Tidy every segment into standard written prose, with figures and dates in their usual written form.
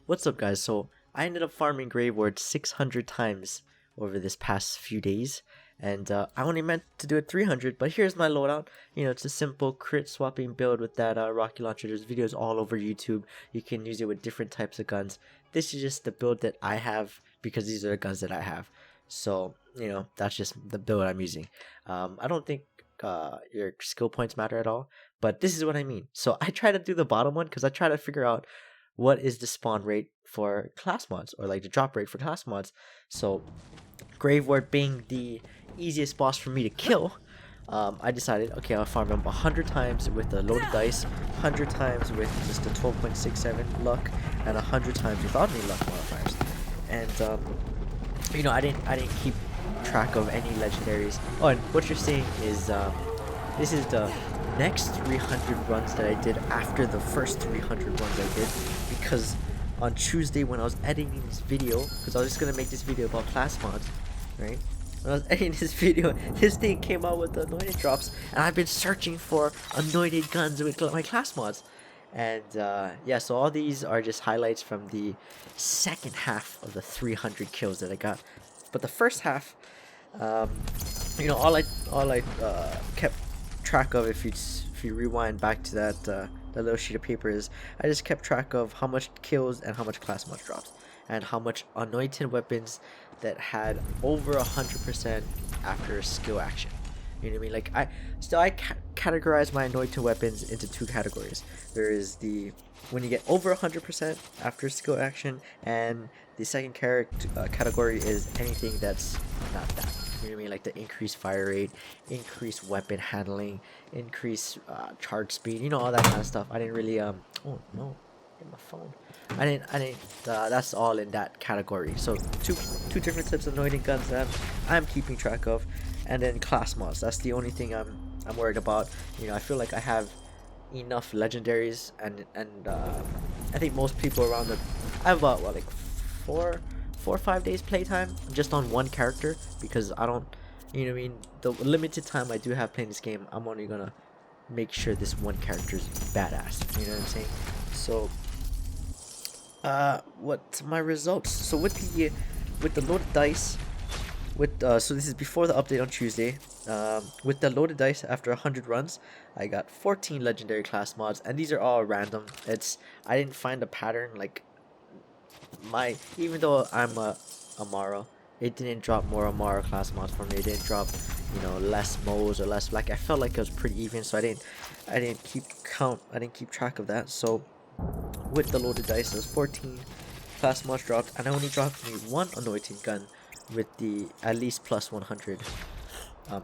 What's up, guys? So I ended up farming Graveward 600 times over this past few days, and I only meant to do it 300, but here's my loadout. It's a simple crit swapping build with that rocket launcher. There's videos all over YouTube. You can use it with different types of guns. This is just the build that I have because these are the guns that I have. So, that's just the build I'm using. I don't think your skill points matter at all, but this is what I mean. So I try to do the bottom one because I try to figure out what is the spawn rate for class mods, or like the drop rate for class mods. So Graveward being the easiest boss for me to kill, I decided, okay, I'll farm him 100 times with the loaded dice, 100 times with just the 12.67 luck, and 100 times without any luck modifiers. And I didn't keep track of any legendaries. Oh, and what you're seeing is this is the next 300 runs that I did after the first 300 runs I did, because on Tuesday when I was editing this video, because I was just gonna make this video about class mods, right? When I was editing this video, this thing came out with the anointed drops, and I've been searching for anointed guns with my class mods. And yeah, so all these are just highlights from the second half of the 300 kills that I got. But the first half, all I kept track of, if you rewind back to that little sheet of paper, is I just kept track of how much kills and how much class mod drops, and how much anointed weapons that had over 100% after a skill action. You know what I mean? Like I categorize my anointed weapons into two categories. There is the when you get over 100% after skill action, and the second category is anything that's not that. You know what I mean? Like the increased fire rate, increased weapon handling, increased charge speed, all that kind of stuff. I didn't really oh no, hit my phone. I didn't that's all in that category. So two different types of anointing guns that I'm keeping track of, and then class mods. That's the only thing I'm worried about. I feel like I have enough legendaries, and I think most people around I have about like 4 or 5 days playtime just on one character, because I don't, you know what I mean, the limited time I do have playing this game, I'm only gonna make sure this one character is badass. You know what I'm saying? So what's my results? So with the loaded dice, so this is before the update on Tuesday. With the loaded dice, after 100 runs, I got 14 legendary class mods, and these are all random. I didn't find a pattern. Like even though I'm a Amara, it didn't drop more Amara class mods for me. It didn't drop less Mo's or less. Like I felt like it was pretty even, so I didn't keep count. I didn't keep track of that. So with the loaded dice, there's 14 class mods dropped, and I only dropped me one anointing gun with the at least plus 100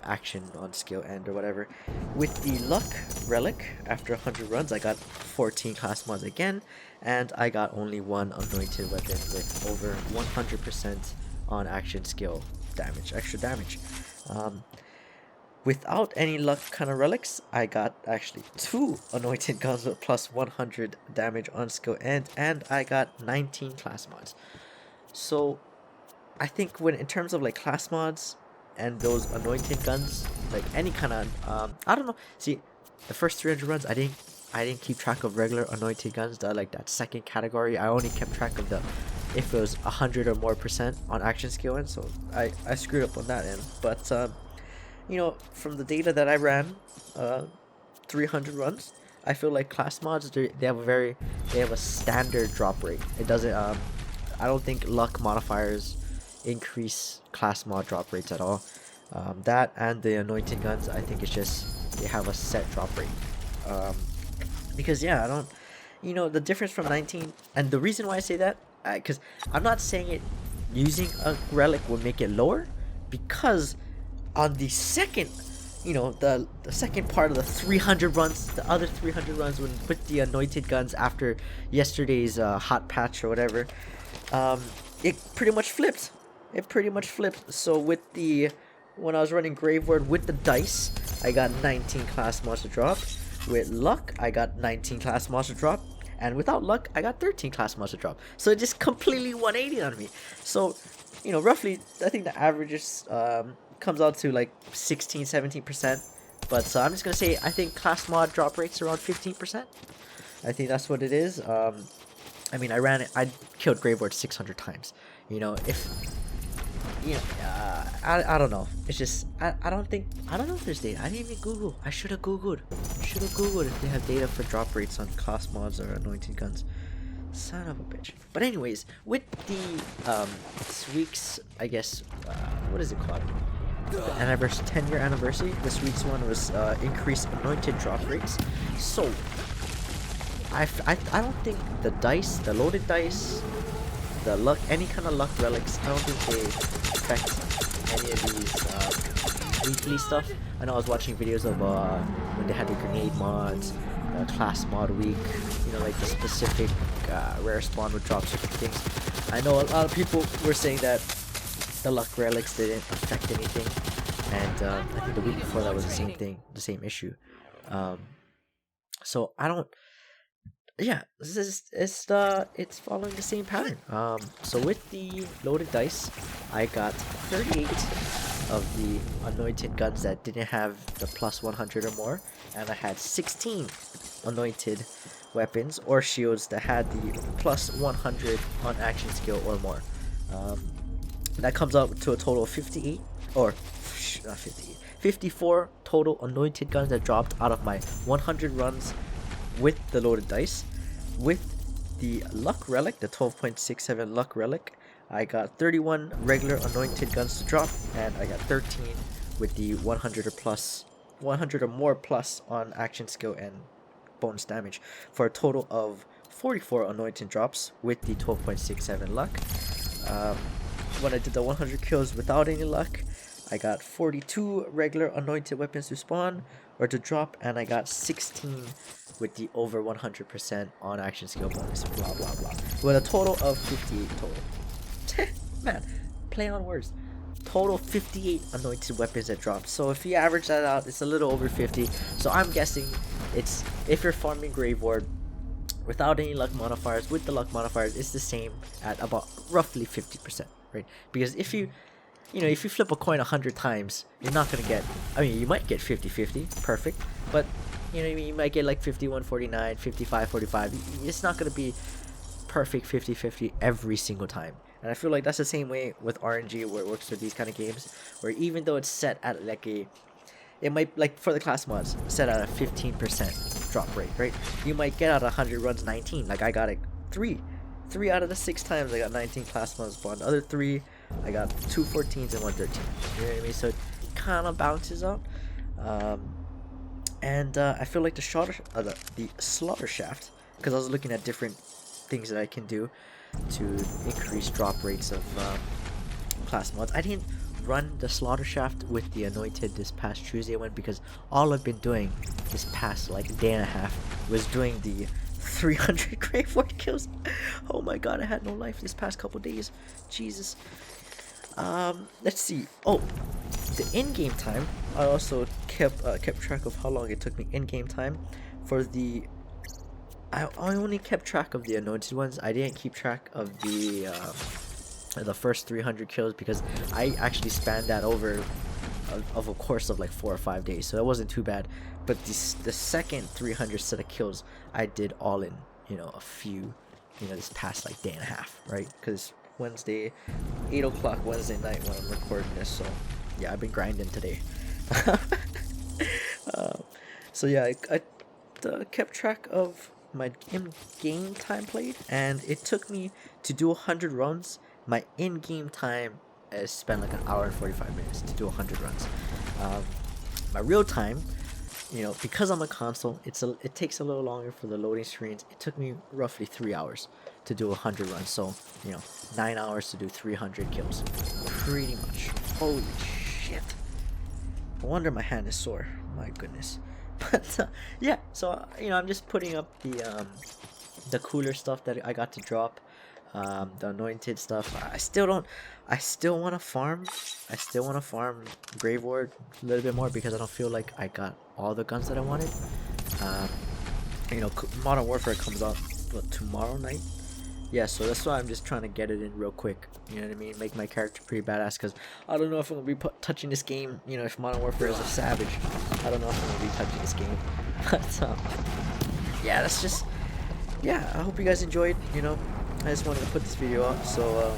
action on skill end or whatever. With the luck relic, after 100 runs, I got 14 class mods again, and I got only one anointed weapon with over 100% on action skill damage, extra damage. Without any luck kind of relics, I got actually 2 anointed guns with plus 100 damage on skill end, and I got 19 class mods. So I think in terms of like class mods and those anointed guns, like any kind of I don't know. See, the first 300 runs, I didn't keep track of regular anointed guns. That second category, I only kept track of if it was 100 or more percent on action skill end. So I screwed up on that end. But from the data that I ran, 300 runs, I feel like class mods, they have a standard drop rate. It doesn't I don't think luck modifiers increase class mod drop rates at all. That and the anointing guns, I think it's just they have a set drop rate. Because yeah, I don't, the difference from 19, and the reason why I say that, because I'm not saying it using a relic will make it lower, because on the second, the second part of the 300 runs, the other 300 runs with the anointed guns after yesterday's hot patch or whatever, it pretty much flipped. So when I was running Graveward with the dice, I got 19 class mods to drop. With luck, I got 19 class mods to drop, and without luck, I got 13 class mods to drop. So it just completely 180 on me. So roughly, I think the average is comes out to like 16-17%. But I'm just gonna say, I think class mod drop rates around 15%. I think that's what it is. I mean, I killed Graveward 600 times. You know, if you know, I don't know. It's just I don't know if there's data. I didn't even Google. I should have Googled. If they have data for drop rates on class mods or anointed guns. Son of a bitch. But anyways, with the this week's, I guess, what is it called? The 10-year anniversary. This week's one was increased anointed drop rates. So I don't think the dice, the loaded dice, the luck, any kind of luck relics, I don't think they affect any of these weekly stuff. I know I was watching videos of when they had the grenade mods, class mod week, you know, like the specific rare spawn would drop certain things. I know a lot of people were saying that the luck relics didn't affect anything, and I think the week before that was the same thing, the same issue. So I don't. Yeah, it's following the same pattern. So with the loaded dice, I got 38 of the anointed guns that didn't have the plus 100 or more, and I had 16 anointed weapons or shields that had the plus 100 on action skill or more. That comes up to a total of 58, or not 58, 54 total anointed guns that dropped out of my 100 runs with the loaded dice. With the luck relic, the 12.67 luck relic, I got 31 regular anointed guns to drop, and I got 13 with the 100 or more plus on action skill and bonus damage, for a total of 44 anointed drops with the 12.67 luck. When I did the 100 kills without any luck, I got 42 regular anointed weapons to spawn or to drop, and I got 16 with the over 100% on action skill bonus, blah blah blah, with a total of 58 total. Man, play on words. Total 58 anointed weapons that dropped. So if you average that out, it's a little over 50. So I'm guessing it's, if you're farming Graveward without any luck modifiers, with the luck modifiers, it's the same at about roughly 50%, right? Because if you flip a coin 100 times, you're not gonna get, I mean, you might get 50-50, perfect, but you know, you might get like 51-49, 55-45. It's not gonna be perfect 50-50 every single time. And I feel like that's the same way with RNG, where it works with these kind of games, where even though it's set at like it might, like for the class mods, set at a 15% drop rate, right? You might get out 100 runs 19, like I got it 3 out of the 6 times I got 19 class mods spawned. The other 3 I got 2 14s and 1 13. You know what I mean? So it kind of bounces out. And I feel like the slaughter shaft, because I was looking at different things that I can do to increase drop rates of class mods. I didn't run the slaughter shaft with the anointed this past Tuesday one, because all I've been doing this past like day and a half was doing the 300 Graveward kills. Oh my god, I had no life this past couple days. Jesus. Let's see. Oh, the in-game time. I also kept track of how long it took me in-game time for the. I only kept track of the anointed ones. I didn't keep track of the first 300 kills, because I actually spanned that over of a course of like 4 or 5 days, so that wasn't too bad. But the second 300 set of kills I did all in, you know, a few, you know, this past like day and a half, right? Because Wednesday, 8 o'clock Wednesday night when I'm recording this, so yeah, I've been grinding today. So yeah, I kept track of my in-game time played, and it took me to do 100 runs. My in-game time is spent like an hour and 45 minutes to do 100 runs. My real time, you know, because I'm a console, it takes a little longer for the loading screens. It took me roughly 3 hours to do 100 runs, so you know, 9 hours to do 300 kills, pretty much. Holy shit! No wonder my hand is sore. My goodness. But yeah, so you know, I'm just putting up the cooler stuff that I got to drop, the anointed stuff. I still want to farm Graveward a little bit more, because I don't feel like I got all the guns that I wanted. You know, Modern Warfare comes out tomorrow night. Yeah, so that's why I'm just trying to get it in real quick. You know what I mean? Make my character pretty badass, because I don't know if I'm going to be touching this game. You know, if Modern Warfare is a savage, I don't know if I'm going to be touching this game. But, yeah, that's just yeah, I hope you guys enjoyed. You know, I just wanted to put this video up. So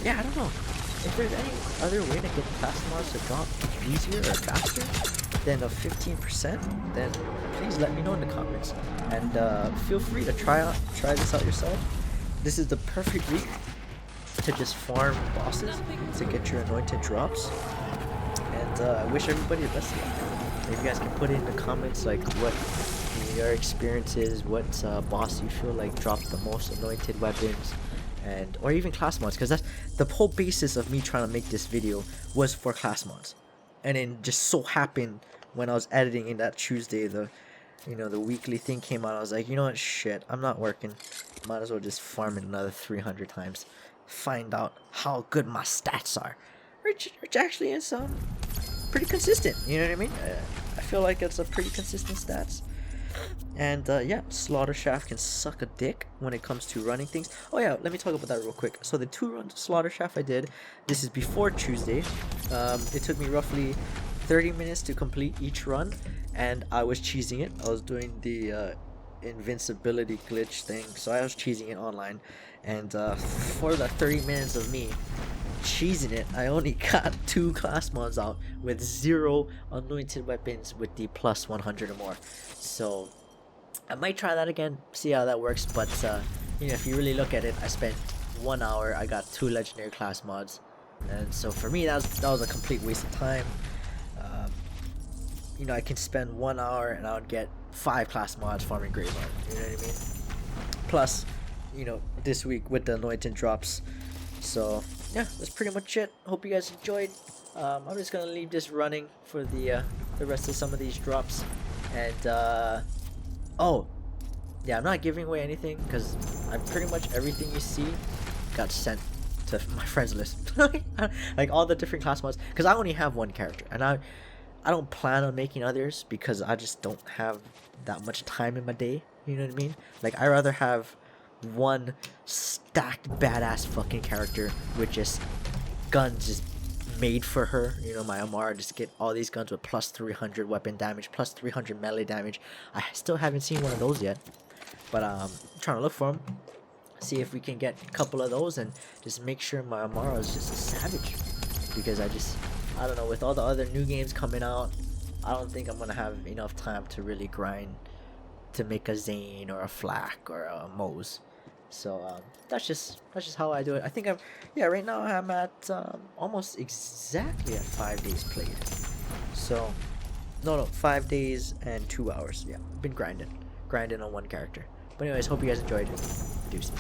yeah, I don't know if there's any other way to get class mods to drop easier or faster than a 15%. Then please let me know in the comments, and feel free to try this out yourself. This is the perfect week to just farm bosses to get your anointed drops. And I wish everybody the best of luck. If you guys can put in the comments like what your experience is, what boss you feel like dropped the most anointed weapons, and or even class mods, because that's the whole basis of me trying to make this video was for class mods. And then just so happened when I was editing in that Tuesday, the weekly thing came out. I was like, you know what, shit, I'm not working, might as well just farm it another 300 times, find out how good my stats are, which actually is pretty consistent, you know what I mean? I feel like it's a pretty consistent stats. And yeah, Slaughter Shaft can suck a dick when it comes to running things. Oh yeah, let me talk about that real quick. So the 2 runs of Slaughter Shaft I did, this is before Tuesday. It took me roughly 30 minutes to complete each run, and I was cheesing it. I was doing the invincibility glitch thing, so I was cheesing it online. And for the 30 minutes of me cheesing it, I only got 2 class mods out with 0 anointed weapons with the plus 100 or more. So I might try that again, see how that works. But you know, if you really look at it, I spent 1 hour, I got 2 legendary class mods, and so for me that was a complete waste of time. You know, I can spend 1 hour and I would get 5 class mods farming Graveward, you know what I mean? Plus, you know, this week with the anointed drops. So yeah, that's pretty much it. Hope you guys enjoyed. I'm just gonna leave this running for the rest of some of these drops. And oh yeah, I'm not giving away anything because I'm pretty much everything you see got sent to my friends list. Like all the different class mods, because I only have 1 character, and I don't plan on making others because I just don't have that much time in my day, you know what I mean? Like, I rather have 1 stacked badass fucking character with just guns just made for her. You know, my Amara just get all these guns with plus 300 weapon damage, plus 300 melee damage. I still haven't seen one of those yet, but I'm trying to look for them, see if we can get a couple of those and just make sure my Amara is just a savage. Because I don't know, with all the other new games coming out, I don't think I'm gonna have enough time to really grind to make a Zane or a Flak or a Mose. So that's just how I do it. I think right now I'm at almost exactly at 5 days played. So no, 5 days and 2 hours. Yeah, been grinding on 1 character. But anyways, hope you guys enjoyed. Deuces.